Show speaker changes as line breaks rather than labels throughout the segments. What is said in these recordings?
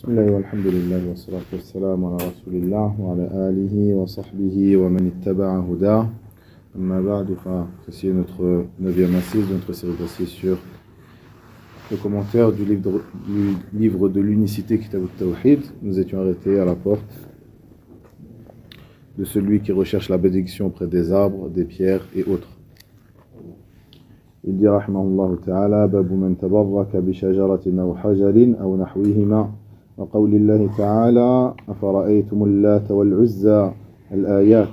بسم الله والحمد لله والصلاة والسلام على رسول الله وعلى آله وصحبه ومن اتبع هداه أما بعد ceci est notre 9e assise de notre série d'assises sur le commentaire du livre de l'unicité Kitab al-Tawhid. Nous étions arrêtés à la porte de celui qui recherche la bénédiction auprès des arbres, des pierres et autres. Il dit rahimahullah ta'ala babu man tabarraka bi shajaratin aw hajarin aw nahwihima wa qawli Allah ta'ala afara'aytum al-lata wal-'uzza al-ayat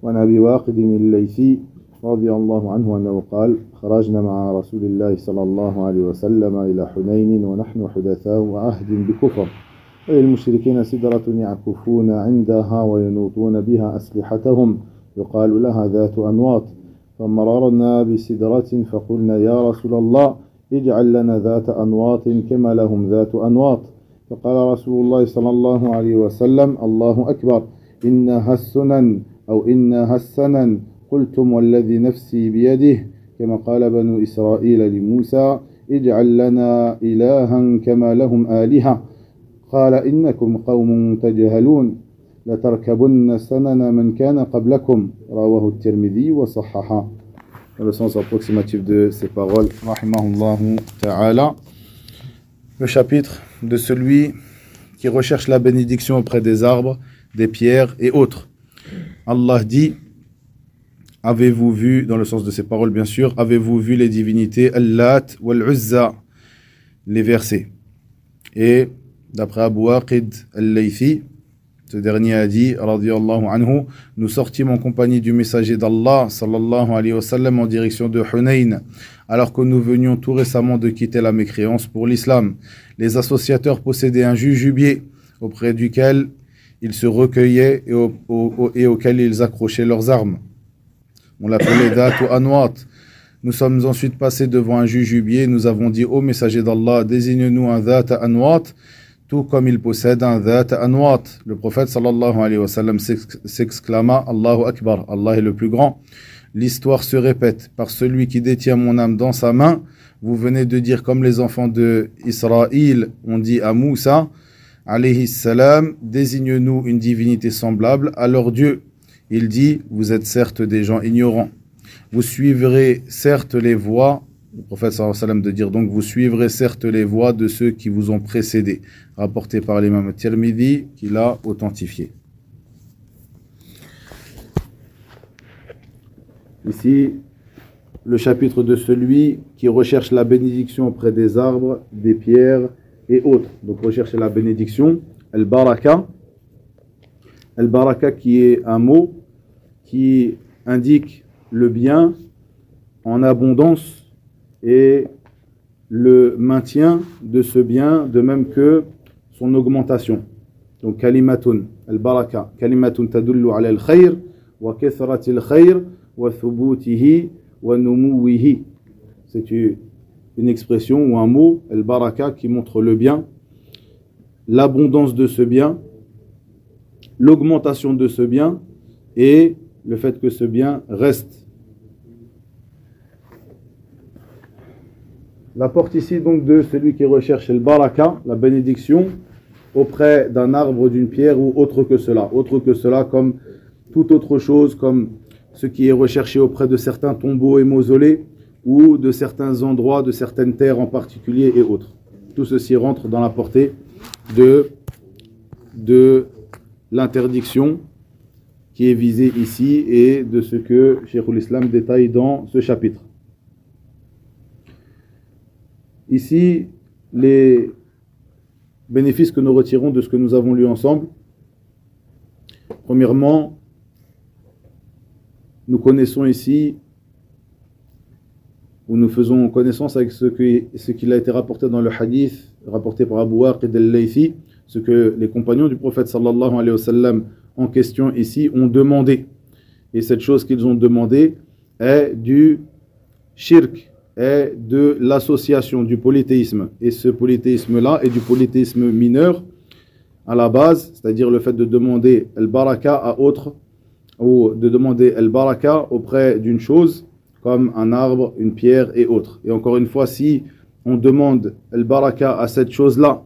wa nabi waqid al-laythi radiyallahu anhu annahu qala kharajna ma'a rasulillahi sallallahu alayhi wa sallam ila Hunayn wa nahnu hudatha wa ahdin bi kufr وللمشركين سدرة يعكفون عندها وينوطون بها أسلحتهم يقال لها ذات أنواط فمررنا بسدرة فقلنا يا رسول الله اجعل لنا ذات أنواط كما لهم ذات أنواط فقال رسول الله صلى الله عليه وسلم الله أكبر إنها السنن أو إنها السنن قلتم والذي نفسي بيده كما قال بنو إسرائيل لموسى اجعل لنا إلها كما لهم آلهة قال إنكم قوم تجهلون لتركبن سنن من كان قبلكم رواه الترمذي وصححه. Dans le sens approximatif de ces paroles, rahimahullahu ta'ala, le chapitre de celui qui recherche la bénédiction auprès des arbres, des pierres et autres. Allah dit, avez-vous vu, dans le sens de ces paroles bien sûr, avez-vous vu les divinités Al-Lat wal-Uzza, les versets. Et d'après Abu Waqid al-Laythi, ce dernier a dit, radiyallahu anhu, nous sortîmes en compagnie du messager d'Allah, sallallahu alayhi wa sallam, en direction de Hunayn, alors que nous venions tout récemment de quitter la mécréance pour l'islam. Les associateurs possédaient un jujubier auprès duquel ils se recueillaient et auquel ils accrochaient leurs armes. On l'appelait Dhat ou Anwat. Nous sommes ensuite passés devant un jujubier, nous avons dit, ô messager d'Allah, désigne-nous un Dhat Anwat, tout comme il possède un Dhat Anwat. Le prophète sallallahu alayhi wa sallam s'exclama Allahu Akbar, Allah est le plus grand. L'histoire se répète, par celui qui détient mon âme dans sa main, vous venez de dire comme les enfants de Israël ont dit à Moussa alayhi salam, désigne-nous une divinité semblable à leur Dieu. Il dit, vous êtes certes des gens ignorants. Vous suivrez certes les voies, le prophète sallallahu alayhi wa sallam de dire donc, vous suivrez certes les voies de ceux qui vous ont précédés, rapporté par l'imam Tirmidhi, qui l'a authentifié. Ici, le chapitre de celui qui recherche la bénédiction auprès des arbres, des pierres et autres. Donc rechercher la bénédiction, al-baraka. Al-baraka qui est un mot qui indique le bien en abondance et le maintien de ce bien, de même que son augmentation. Donc kalimatun, al-baraka, kalimatun tadullu ala al-khayr wa kathrati al-khayr wa thubutihi wa numuwihi. C'est une expression ou un mot, al-baraka, qui montre le bien, l'abondance de ce bien, l'augmentation de ce bien et le fait que ce bien reste. La porte ici donc de celui qui recherche le baraka, la bénédiction, auprès d'un arbre, d'une pierre ou autre que cela comme toute autre chose, comme ce qui est recherché auprès de certains tombeaux et mausolées ou de certains endroits, de certaines terres en particulier et autres. Tout ceci rentre dans la portée de l'interdiction qui est visée ici et de ce que Cheikhul Islam détaille dans ce chapitre. Ici, les bénéfices que nous retirons de ce que nous avons lu ensemble. Premièrement, nous connaissons ici, ou nous faisons connaissance avec ce qu'il a été rapporté dans le hadith, rapporté par Abu Waqid al-Laythi, ce que les compagnons du prophète sallallahu alayhi wa sallam en question ici ont demandé. Et cette chose qu'ils ont demandé est du shirk, est de l'association, du polythéisme. Et ce polythéisme-là est du polythéisme mineur à la base, c'est-à-dire le fait de demander al-baraka à autre, ou de demander al-baraka auprès d'une chose, comme un arbre, une pierre et autres. Et encore une fois, si on demande al-baraka à cette chose-là,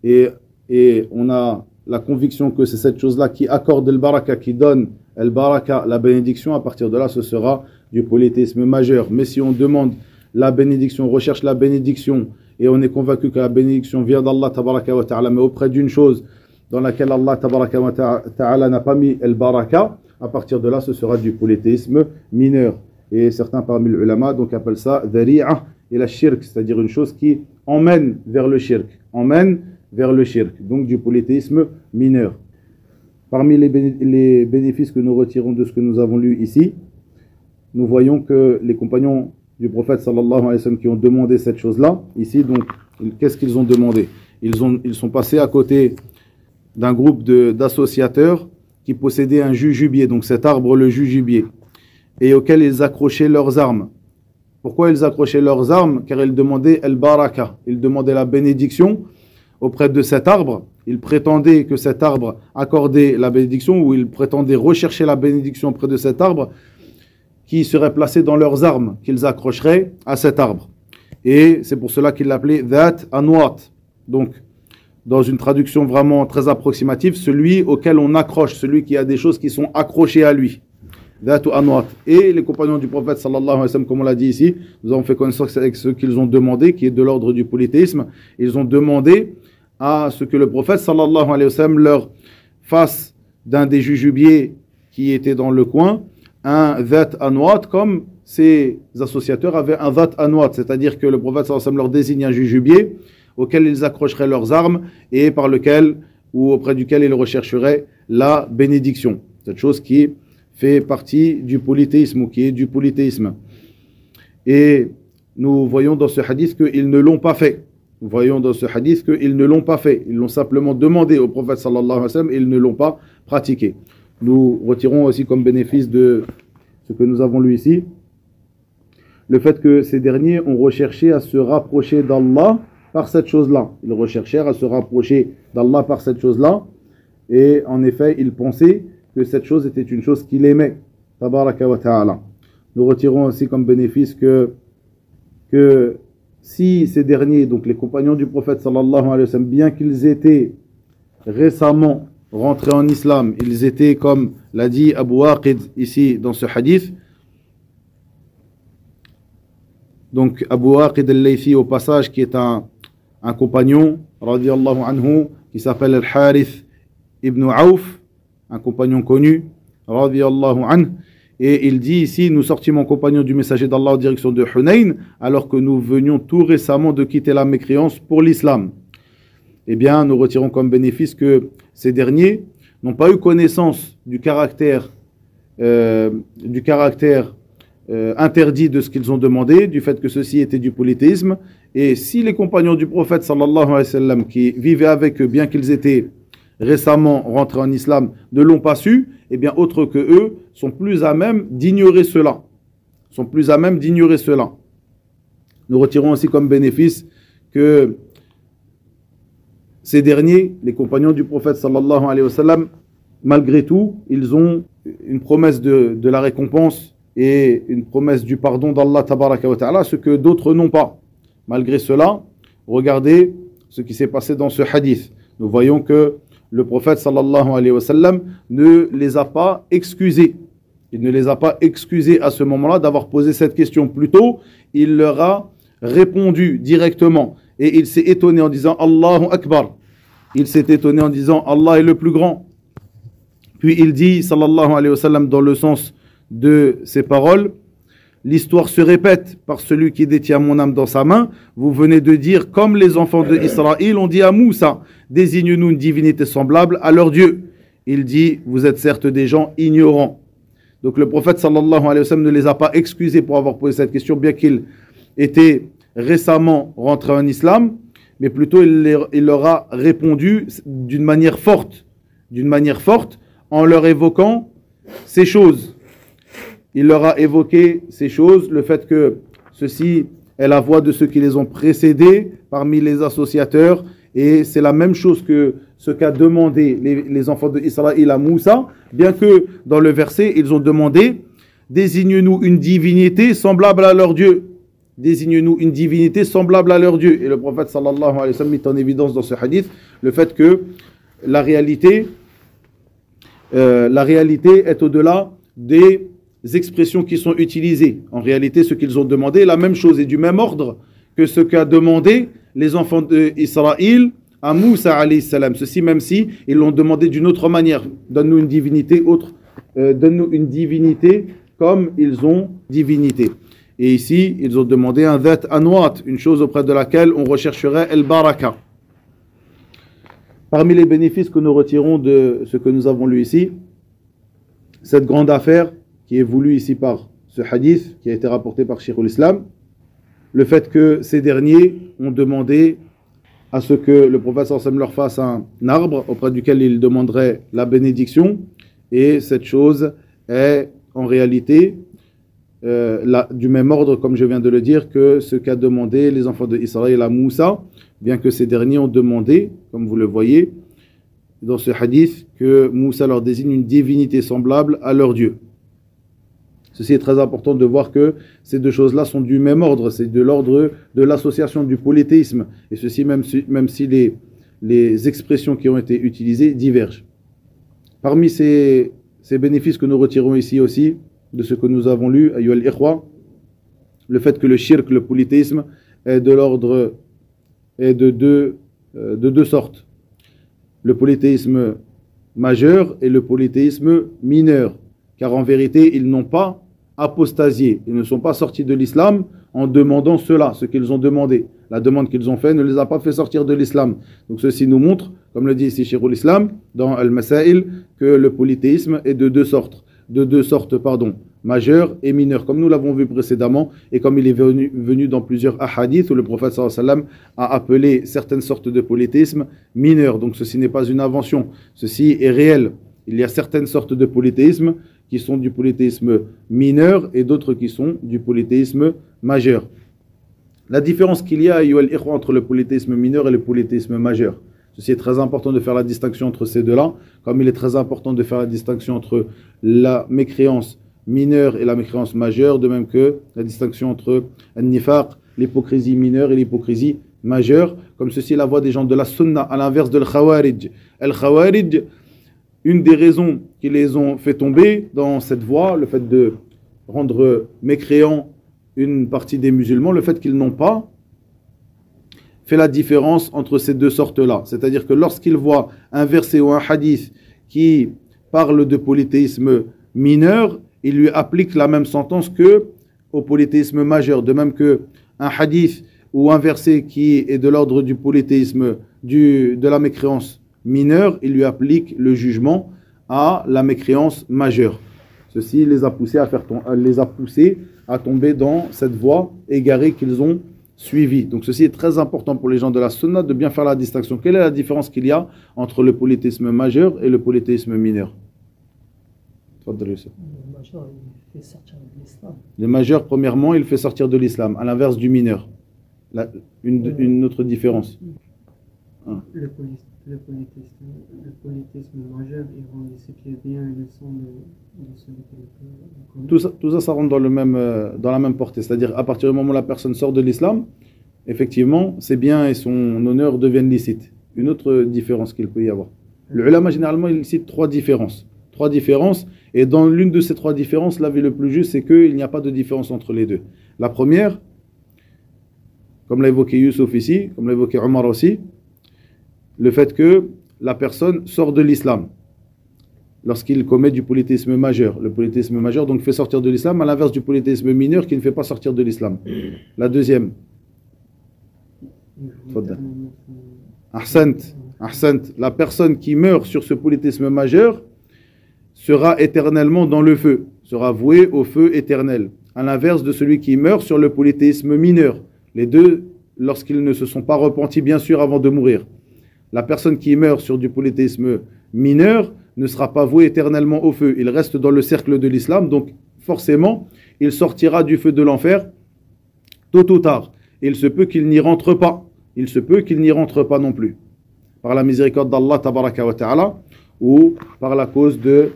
et et on a la conviction que c'est cette chose-là qui accorde le baraka, qui donne le baraka, la bénédiction, à partir de là, ce sera du polythéisme majeur. Mais si on demande la bénédiction, on recherche la bénédiction, et on est convaincu que la bénédiction vient d'Allah tabaraka wa ta'ala, mais auprès d'une chose dans laquelle Allah tabaraka wa ta'ala n'a pas mis el baraka, à partir de là, ce sera du polythéisme mineur. Et certains parmi les ulama donc appellent ça dhari'a et la shirk, c'est-à-dire une chose qui emmène vers le shirk, donc du polythéisme mineur. Parmi les bénéfices que nous retirons de ce que nous avons lu ici, nous voyons que les compagnons du prophète sallallahu alayhi wa sallam qui ont demandé cette chose-là, ici, donc, qu'est-ce qu'ils ont demandé? Ils sont passés à côté d'un groupe d'associateurs qui possédaient un jujubier, donc cet arbre, le jujubier, et auquel ils accrochaient leurs armes. Pourquoi ils accrochaient leurs armes? Car ils demandaient el baraka, ils demandaient la bénédiction auprès de cet arbre. Ils prétendaient que cet arbre accordait la bénédiction, ou ils prétendaient rechercher la bénédiction auprès de cet arbre qui serait placé dans leurs armes, qu'ils accrocheraient à cet arbre. Et c'est pour cela qu'ils l'appelaient Dhat Anwat. Donc, dans une traduction vraiment très approximative, celui auquel on accroche, celui qui a des choses qui sont accrochées à lui. Dhat Anwat. Et les compagnons du prophète sallallahu alayhi wa sallam, comme on l'a dit ici, nous avons fait connaissance avec ce qu'ils ont demandé, qui est de l'ordre du polythéisme. Ils ont demandé à ce que le prophète sallallahu alayhi wa sallam leur fasse d'un des jujubiers qui étaient dans le coin un Dhat Anwat, comme ces associateurs avaient un Dhat Anwat, c'est-à-dire que le prophète sallallahu alayhi wa sallam leur désigne un jujubier auquel ils accrocheraient leurs armes et par lequel ou auprès duquel ils rechercheraient la bénédiction. Cette chose qui fait partie du polythéisme ou qui est du polythéisme. Et nous voyons dans ce hadith qu'ils ne l'ont pas fait. Nous voyons dans ce hadith qu'ils ne l'ont pas fait. Ils l'ont simplement demandé au prophète sallallahu alayhi wa sallam et ils ne l'ont pas pratiqué. Nous retirons aussi comme bénéfice de ce que nous avons lu ici, le fait que ces derniers ont recherché à se rapprocher d'Allah par cette chose-là. Ils recherchèrent à se rapprocher d'Allah par cette chose-là, et en effet, ils pensaient que cette chose était une chose qu'il aimait. Tabaraka wa ta'ala. Nous retirons aussi comme bénéfice que si ces derniers, donc les compagnons du prophète sallallahu alayhi wa sallam, bien qu'ils étaient récemment rentrés en islam, ils étaient, comme l'a dit Abu Waqid ici dans ce hadith, donc Abu Waqid al-Laythi au passage, qui est un compagnon radiyallahu anhu, qui s'appelle Al-Harith ibn Auf, un compagnon connu radiyallahu anhu, et il dit ici: nous sortîmes en compagnon du messager d'Allah en direction de Hunayn, alors que nous venions tout récemment de quitter la mécréance pour l'islam. Eh bien, nous retirons comme bénéfice que ces derniers n'ont pas eu connaissance du caractère interdit de ce qu'ils ont demandé, du fait que ceci était du polythéisme. Et si les compagnons du prophète sallallahu alayhi wa sallam qui vivaient avec eux, bien qu'ils étaient récemment rentrés en islam, ne l'ont pas su, eh bien autres que eux sont plus à même d'ignorer cela. Nous retirons aussi comme bénéfice que ces derniers, les compagnons du prophète sallallahu alayhi wa sallam, malgré tout, ils ont une promesse de la récompense et une promesse du pardon d'Allah tabaraka wa ta'ala, ce que d'autres n'ont pas. Malgré cela, regardez ce qui s'est passé dans ce hadith. Nous voyons que le prophète sallallahu alayhi wa sallam ne les a pas excusés. Il ne les a pas excusés à ce moment-là d'avoir posé cette question. Plutôt, il leur a répondu directement. Et il s'est étonné en disant Allahu Akbar. Il s'est étonné en disant Allah est le plus grand. Puis il dit sallallahu alayhi wa sallam dans le sens de ces paroles: l'histoire se répète par celui qui détient mon âme dans sa main. Vous venez de dire, comme les enfants d'Israël ont dit à Moussa: désigne-nous une divinité semblable à leur Dieu. Il dit: vous êtes certes des gens ignorants. Donc le prophète sallallahu alayhi wa sallam ne les a pas excusés pour avoir posé cette question, bien qu'ils étaient récemment rentrés en islam, mais plutôt il leur a répondu d'une manière forte, en leur évoquant ces choses. Il leur a évoqué ces choses, le fait que ceci est la voie de ceux qui les ont précédés parmi les associateurs, et c'est la même chose que ce qu'a demandé les enfants d'Israël à Moussa, bien que dans le verset ils ont demandé: désigne-nous une divinité semblable à leur Dieu. désigne-nous une divinité semblable à leur Dieu. Et le prophète sallallahu alayhi wa sallam met en évidence dans ce hadith le fait que la réalité est au-delà des expressions qui sont utilisées. En réalité, ce qu'ils ont demandé est la même chose et du même ordre que ce qu'a demandé les enfants d'Israël à Moussa alayhi salam. Ceci même si ils l'ont demandé d'une autre manière. Donne-nous une divinité autre. Donne-nous une divinité comme ils ont divinité. Et ici, ils ont demandé un dhat anwat, une chose auprès de laquelle on rechercherait el baraka. Parmi les bénéfices que nous retirons de ce que nous avons lu ici, cette grande affaire qui est voulue ici par ce hadith qui a été rapporté par Cheikh l'Islam, le fait que ces derniers ont demandé à ce que le prophète sallallahu alayhi wa sallam leur fasse un arbre auprès duquel ils demanderaient la bénédiction, et cette chose est en réalité du même ordre, comme je viens de le dire, que ce qu'a demandé les enfants d'Israël à Moussa, bien que ces derniers ont demandé, comme vous le voyez dans ce hadith, que Moussa leur désigne une divinité semblable à leur Dieu. Ceci est très important de voir que ces deux choses-là sont du même ordre, c'est de l'ordre de l'association du polythéisme, et ceci même si les expressions qui ont été utilisées divergent. Parmi ces bénéfices que nous retirons ici aussi, de ce que nous avons lu, ayyuhal ikhwa, le fait que le shirk, le polythéisme, est de l'ordre, est de deux sortes. Le polythéisme majeur et le polythéisme mineur. Car en vérité, ils n'ont pas apostasié, ils ne sont pas sortis de l'islam en demandant cela, ce qu'ils ont demandé. La demande qu'ils ont faite ne les a pas fait sortir de l'islam. Donc ceci nous montre, comme le dit ici Cheikh l'Islam, dans Al-Masail, que le polythéisme est de deux sortes, majeur et mineur, comme nous l'avons vu précédemment, et comme il est venu dans plusieurs ahadiths où le prophète sallallahu alayhi wa sallam a appelé certaines sortes de polythéisme mineurs. Donc ceci n'est pas une invention, ceci est réel. Il y a certaines sortes de polythéisme qui sont du polythéisme mineur et d'autres qui sont du polythéisme majeur. La différence qu'il y a entre le polythéisme mineur et le polythéisme majeur. Ceci est très important de faire la distinction entre ces deux-là, comme il est très important de faire la distinction entre la mécréance mineure et la mécréance majeure, de même que la distinction entre al-nifaq, l'hypocrisie mineure et l'hypocrisie majeure, comme ceci est la voie des gens de la sunna, à l'inverse de l'khawarij. Al-khawarij, une des raisons qui les ont fait tomber dans cette voie, le fait de rendre mécréants une partie des musulmans, le fait qu'ils n'ont pas fait la différence entre ces deux sortes-là. C'est-à-dire que lorsqu'ils voient un verset ou un hadith qui parle de polythéisme mineur, ils lui appliquent la même sentence que au polythéisme majeur. De même que un hadith ou un verset qui est de l'ordre du polythéisme, de la mécréance mineure, il lui applique le jugement à la mécréance majeure. Ceci les a poussés à tomber dans cette voie égarée qu'ils ont suivie. Donc ceci est très important pour les gens de la sunna de bien faire la distinction. Quelle est la différence qu'il y a entre le polythéisme majeur et le polythéisme mineur? Le majeur, il fait sortir de l'islam. Le majeur, premièrement, il fait sortir de l'islam, à l'inverse du mineur. Une autre différence.
Le polythéisme majeur, il rend ce qui est bien et le sang de celui qui est
tout ça, ça rentre dans la même portée. C'est-à-dire, à partir du moment où la personne sort de l'islam, effectivement, ses biens et son honneur deviennent licites. Une autre différence qu'il peut y avoir. Le ulama, généralement, il cite trois différences. Et dans l'une de ces trois différences, l'avis le plus juste, c'est qu'il n'y a pas de différence entre les deux. La première, comme l'a évoqué Youssouf ici, comme l'a évoqué Omar aussi, le fait que la personne sort de l'islam lorsqu'il commet du polythéisme majeur. Le polythéisme majeur donc fait sortir de l'islam, à l'inverse du polythéisme mineur qui ne fait pas sortir de l'islam. La deuxième. Ahsant. La personne qui meurt sur ce polythéisme majeur sera éternellement dans le feu, sera voué au feu éternel, à l'inverse de celui qui meurt sur le polythéisme mineur. Les deux, lorsqu'ils ne se sont pas repentis, bien sûr, avant de mourir. La personne qui meurt sur du polythéisme mineur ne sera pas voué éternellement au feu. Il reste dans le cercle de l'islam, donc forcément, il sortira du feu de l'enfer tôt ou tard. Il se peut qu'il n'y rentre pas. Il se peut qu'il n'y rentre pas non plus. Par la miséricorde d'Allah, tabaraka wa ta'ala, ou par la cause de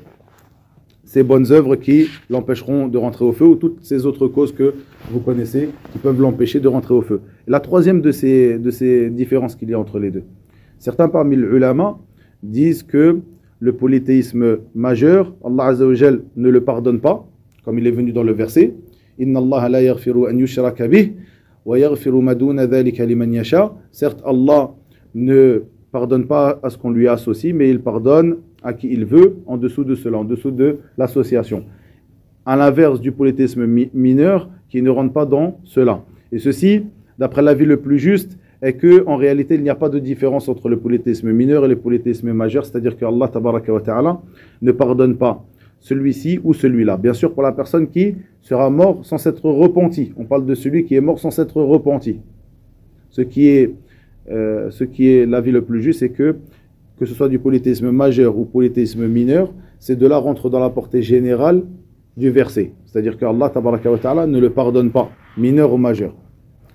ces bonnes œuvres qui l'empêcheront de rentrer au feu, ou toutes ces autres causes que vous connaissez qui peuvent l'empêcher de rentrer au feu. La troisième de ces différences qu'il y a entre les deux. Certains parmi les ulama disent que le polythéisme majeur, Allah Azza wa Jal ne le pardonne pas, comme il est venu dans le verset. Inna Allah la yaghfiru an yushraka bih wa yaghfiru ma duna dhalika liman yasha. Certes, Allah ne pardonne pas à ce qu'on lui associe, mais il pardonne à qui il veut en dessous de cela, en dessous de l'association. À l'inverse du polythéisme mineur qui ne rentre pas dans cela. Et ceci, d'après l'avis le plus juste, est qu'en réalité, il n'y a pas de différence entre le polythéisme mineur et le polythéisme majeur, c'est-à-dire que Allah tabaraka wa ta'ala ne pardonne pas celui-ci ou celui-là. Bien sûr, pour la personne qui sera mort sans s'être repenti. On parle de celui qui est mort sans s'être repenti. Ce qui est l'avis le plus juste, c'est que ce soit du polythéisme majeur ou polythéisme mineur, ces deux-là rentrent dans la portée générale du verset. C'est-à-dire que Allah tabaraka wa ta'ala ne le pardonne pas, mineur ou majeur.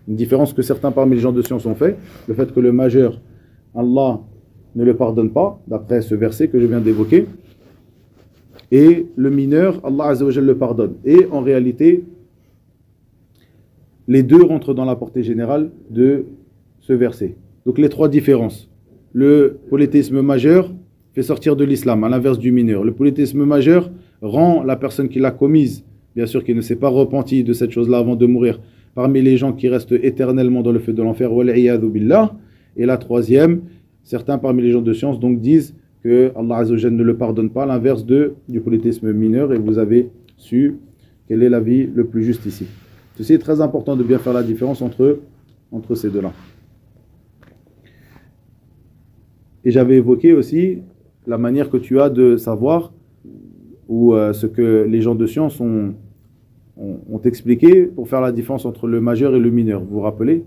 Une différence que certains parmi les gens de science ont fait, le fait que le majeur, Allah ne le pardonne pas, d'après ce verset que je viens d'évoquer, et le mineur, Allah Azza wa Jalla le pardonne. Et en réalité, les deux rentrent dans la portée générale de ce verset. Donc les trois différences. Le polythéisme majeur fait sortir de l'islam, à l'inverse du mineur. Le polythéisme majeur rend la personne qui l'a commise, bien sûr qui ne s'est pas repenti de cette chose-là avant de mourir, parmi les gens qui restent éternellement dans le feu de l'enfer, wal'iyadhu billah. Et la troisième, certains parmi les gens de science donc disent que Allah Azza wa Jalla ne le pardonne pas, à l'inverse du polythéisme mineur, et vous avez su quel est l'avis le plus juste ici. Ceci est très important de bien faire la différence entre ces deux-là. Et j'avais évoqué aussi la manière que tu as de savoir, ou ce que les gens de science ont expliqué pour faire la différence entre le majeur et le mineur. Vous vous rappelez?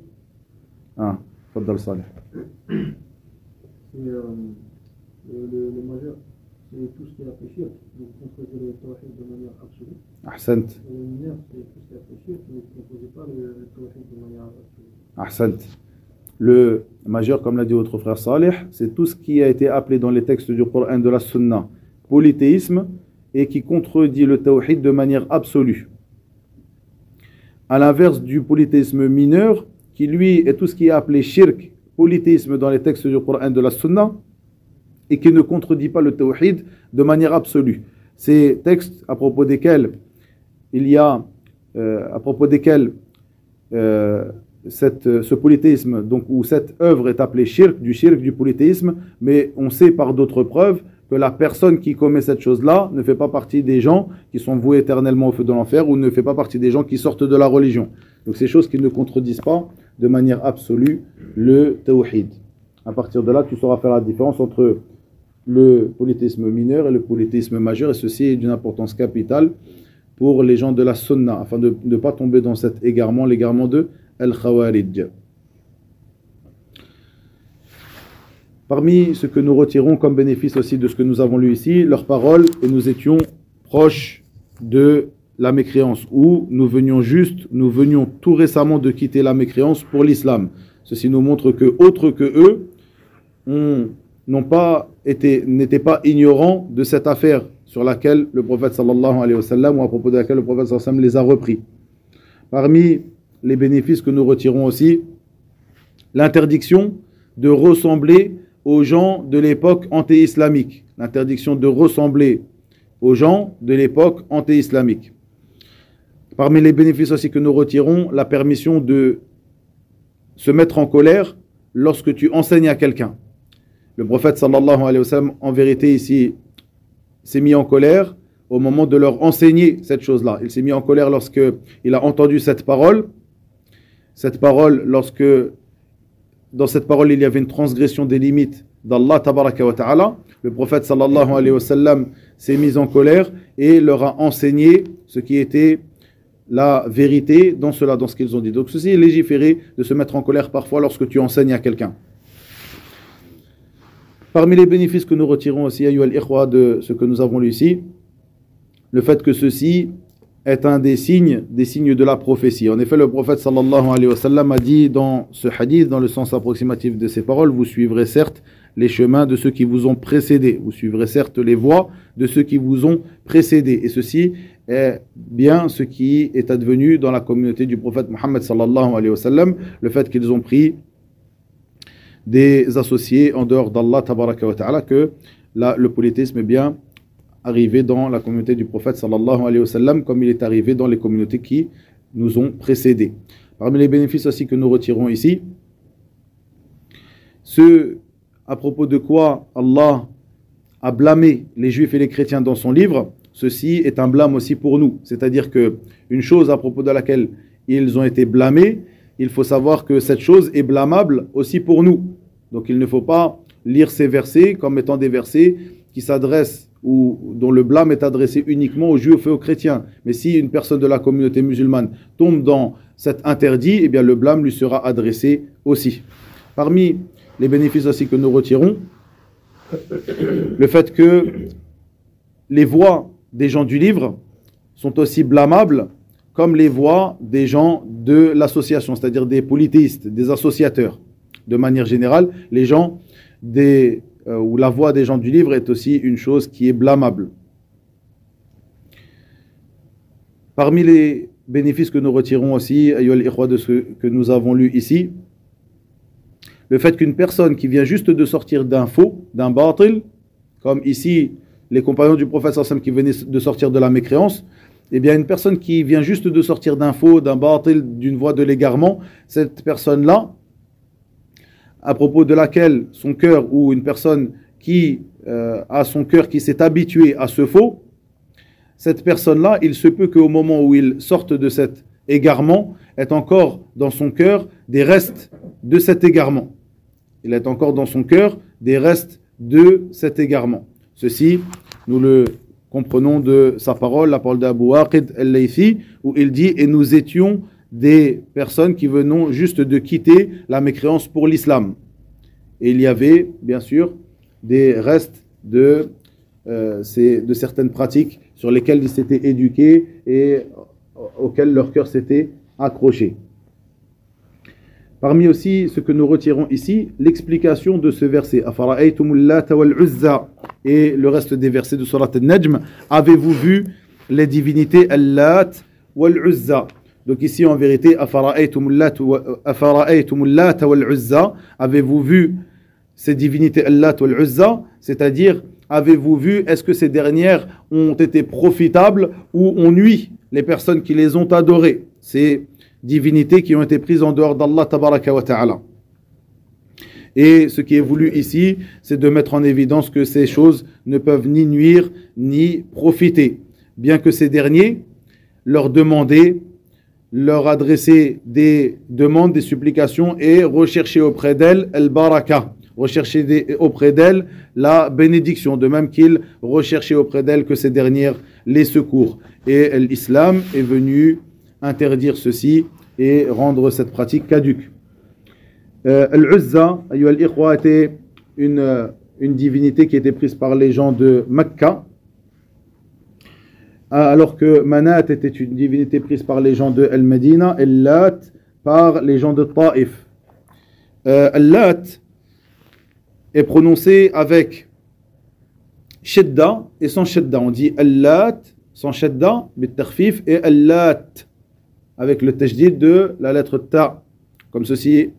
Ah, Faddal Saleh.
Le majeur, c'est tout ce qui est appelé shirk, donc composer le tawhid de manière absolue.
Ahsant.
Le mineur, c'est tout ce qui est appelé shirk, mais ne composez pas le tawhid de manière absolue.
Ahsant. Le majeur, comme l'a dit votre frère Saleh, c'est tout ce qui a été appelé dans les textes du Coran de la Sunna polythéisme et qui contredit le tawhid de manière absolue. À l'inverse du polythéisme mineur, qui lui est tout ce qui est appelé shirk, polythéisme dans les textes du Coran de la Sunna, et qui ne contredit pas le tawhid de manière absolue. Ces textes à propos desquels ce polythéisme, donc, où cette œuvre est appelée shirk, du polythéisme, mais on sait par d'autres preuves que la personne qui commet cette chose-là ne fait pas partie des gens qui sont voués éternellement au feu de l'enfer, ou ne fait pas partie des gens qui sortent de la religion. Donc ces choses qui ne contredisent pas de manière absolue le tawhid. À partir de là, tu sauras faire la différence entre le polythéisme mineur et le polythéisme majeur, et ceci est d'une importance capitale pour les gens de la sunna, afin de ne pas tomber dans cet égarement, l'égarement de Al-Khawarij. Parmi ce que nous retirons comme bénéfice aussi de ce que nous avons lu ici, leurs paroles, et nous étions proches de la mécréance, ou nous venions tout récemment de quitter la mécréance pour l'islam. Ceci nous montre que autres que eux n'étaient pas ignorants de cette affaire sur laquelle le prophète sallallahu alayhi wa sallam, ou à propos de laquelle le prophète sallallahu alayhi wa sallam les a repris. Parmi les bénéfices que nous retirons aussi, l'interdiction de ressembler aux gens de l'époque anté-islamique. L'interdiction de ressembler aux gens de l'époque anté-islamique. Parmi les bénéfices aussi que nous retirons, la permission de se mettre en colère lorsque tu enseignes à quelqu'un. Le prophète sallallahu alayhi wa sallam, en vérité ici, s'est mis en colère au moment de leur enseigner cette chose-là. Il s'est mis en colère lorsqu'il a entendu cette parole. Cette parole, lorsque dans cette parole il y avait une transgression des limites d'Allah tabaraka wa ta'ala, le prophète sallallahu alayhi wa sallam s'est mis en colère et leur a enseigné ce qui était la vérité dans ce qu'ils ont dit. Donc ceci est légiféré de se mettre en colère parfois lorsque tu enseignes à quelqu'un. Parmi les bénéfices que nous retirons aussi, ayyuhal ikhwa, de ce que nous avons lu ici, le fait que ceci est un des signes de la prophétie. En effet, le prophète sallallahu alayhi wa sallam a dit dans ce hadith, dans le sens approximatif de ces paroles, vous suivrez certes les chemins de ceux qui vous ont précédés, vous suivrez certes les voies de ceux qui vous ont précédés. Et ceci est bien ce qui est advenu dans la communauté du prophète Mohammed sallallahu alayhi wa sallam, le fait qu'ils ont pris des associés en dehors d'Allah tabaraka wa ta'ala, que le polythéisme est bien arrivé dans la communauté du prophète sallallahu alayhi wa sallam, comme il est arrivé dans les communautés qui nous ont précédés. Parmi les bénéfices aussi que nous retirons ici, ce à propos de quoi Allah a blâmé les juifs et les chrétiens dans son livre, ceci est un blâme aussi pour nous. C'est-à-dire que une chose à propos de laquelle ils ont été blâmés, il faut savoir que cette chose est blâmable aussi pour nous. Donc il ne faut pas lire ces versets comme étant des versets qui s'adressent ou dont le blâme est adressé uniquement aux juifs et aux chrétiens. Mais si une personne de la communauté musulmane tombe dans cet interdit, eh bien le blâme lui sera adressé aussi. Parmi les bénéfices aussi que nous retirons, le fait que les voix des gens du livre sont aussi blâmables comme les voix des gens de l'association, c'est-à-dire des polythéistes, des associateurs. De manière générale, les gens ou la voix des gens du livre est aussi une chose qui est blâmable. Parmi les bénéfices que nous retirons aussi, ayyuhal ikhwa, de ce que nous avons lu ici, le fait qu'une personne qui vient juste de sortir d'un faux, d'un batil, comme ici les compagnons du prophète sallallahu alayhi wa sallam qui venaient de sortir de la mécréance, eh bien une personne qui vient juste de sortir d'un faux, d'un batil, d'une voie de l'égarement, cette personne-là, à propos de laquelle son cœur, ou une personne qui a son cœur qui s'est habitué à ce faux, cette personne-là, il se peut qu'au moment où il sorte de cet égarement, ait encore dans son cœur des restes de cet égarement. Il est encore dans son cœur des restes de cet égarement. Ceci, nous le comprenons de sa parole, la parole d'Abu Waqid al-Laythi, où il dit « Et nous étions des personnes qui venaient juste de quitter la mécréance pour l'islam. » Et il y avait, bien sûr, des restes de certaines pratiques sur lesquelles ils s'étaient éduqués et auxquelles leur cœur s'était accroché. Parmi aussi ce que nous retirons ici, l'explication de ce verset Afara'aytumul Lata wal Uzza et le reste des versets de Surat Al-Najm. Avez-vous vu les divinités Al-Lat wal Uzza? Donc ici en vérité Afara'aytumul Lata wal Uzza, avez-vous vu ces divinités Al-Lat wal Uzza, c'est-à-dire avez-vous vu, est-ce que ces dernières ont été profitables ou ont nui les personnes qui les ont adorées, ces divinités qui ont été prises en dehors d'Allah tabaraka wa ta'ala. Et ce qui est voulu ici, c'est de mettre en évidence que ces choses ne peuvent ni nuire ni profiter, bien que ces derniers leur demandaient, leur adresser des demandes, des supplications et rechercher auprès d'elles al-baraka, rechercher auprès d'elles la bénédiction, de même qu'ils recherchaient auprès d'elles que ces dernières les secourent. Et l'islam est venu interdire ceci et rendre cette pratique caduque. Al-Uzza, ayyuha al-ikhwa, était une divinité qui était prise par les gens de Mecca, alors que Manat était une divinité prise par les gens de Al-Medina, et Lat par les gens de Taif. Al-Lat est prononcé avec shadda et sans shadda. On dit Al-Lat sans shadda, bit-takhfif, et Al-Lat avec le tajdid de la lettre Ta. Comme ceci,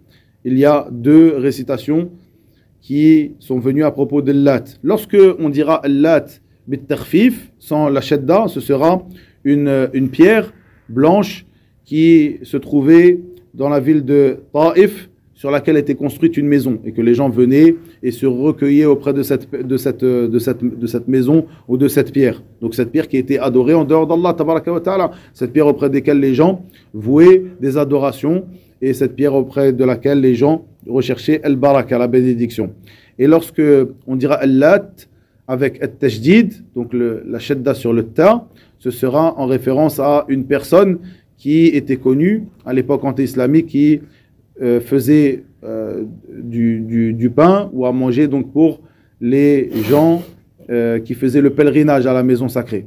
il y a deux récitations qui sont venues à propos de Lat. Lorsque on dira Al-Lat bit-takhfif, sans la shadda, ce sera une pierre blanche qui se trouvait dans la ville de Taif, sur laquelle était construite une maison, et que les gens venaient et se recueillaient auprès de cette maison ou de cette pierre. Donc cette pierre qui était adorée en dehors d'Allah tabaraka wa ta'ala, cette pierre auprès desquelles les gens vouaient des adorations, et cette pierre auprès de laquelle les gens recherchaient al-baraka, la bénédiction. Et lorsque on dira al-lat avec al-tajdid, donc la shadda sur le ta, ce sera en référence à une personne qui était connue à l'époque anti-islamique, qui faisait du pain ou à manger donc pour les gens qui faisaient le pèlerinage à la maison sacrée.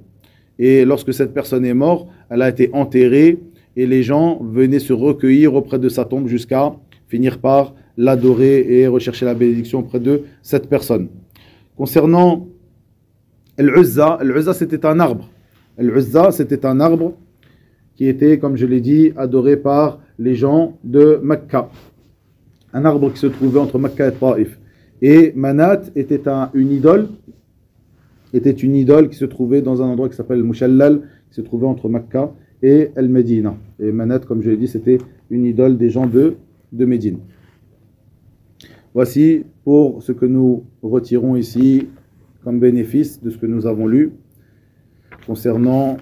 et lorsque cette personne est morte, elle a été enterrée et les gens venaient se recueillir auprès de sa tombe jusqu'à finir par l'adorer et rechercher la bénédiction auprès de cette personne. Concernant Al-Uzza, Al-Uzza c'était un arbre. Al-Uzza c'était un arbre qui était, comme je l'ai dit, adoré par les gens de Mecca. Un arbre qui se trouvait entre Mecca et Taïf. Et Manat était une idole qui se trouvait dans un endroit qui s'appelle Mushallal, qui se trouvait entre Mecca et Al-Médina. Et Manat, comme je l'ai dit, c'était une idole des gens de Médine. Voici pour ce que nous retirons ici comme bénéfice de ce que nous avons lu concernant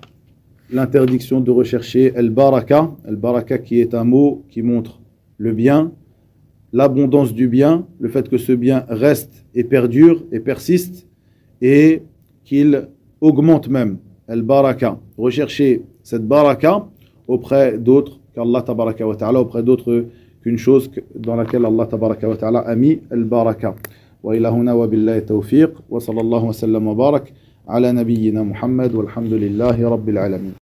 l'interdiction de rechercher al-baraka. Al-baraka qui est un mot qui montre le bien, l'abondance du bien, le fait que ce bien reste et perdure et persiste et qu'il augmente même. Al-baraka. Rechercher cette baraka auprès d'autres qu'Allah tabaraka wa ta'ala, auprès d'autres qu'une chose dans laquelle Allah tabaraka wa ta'ala a mis al-baraka. Wa ilahuna wa billahi tawfiq wa sallallahu wa sallam wa barak ala nabiyyina Muhammad walhamdulillahi rabbil alamin.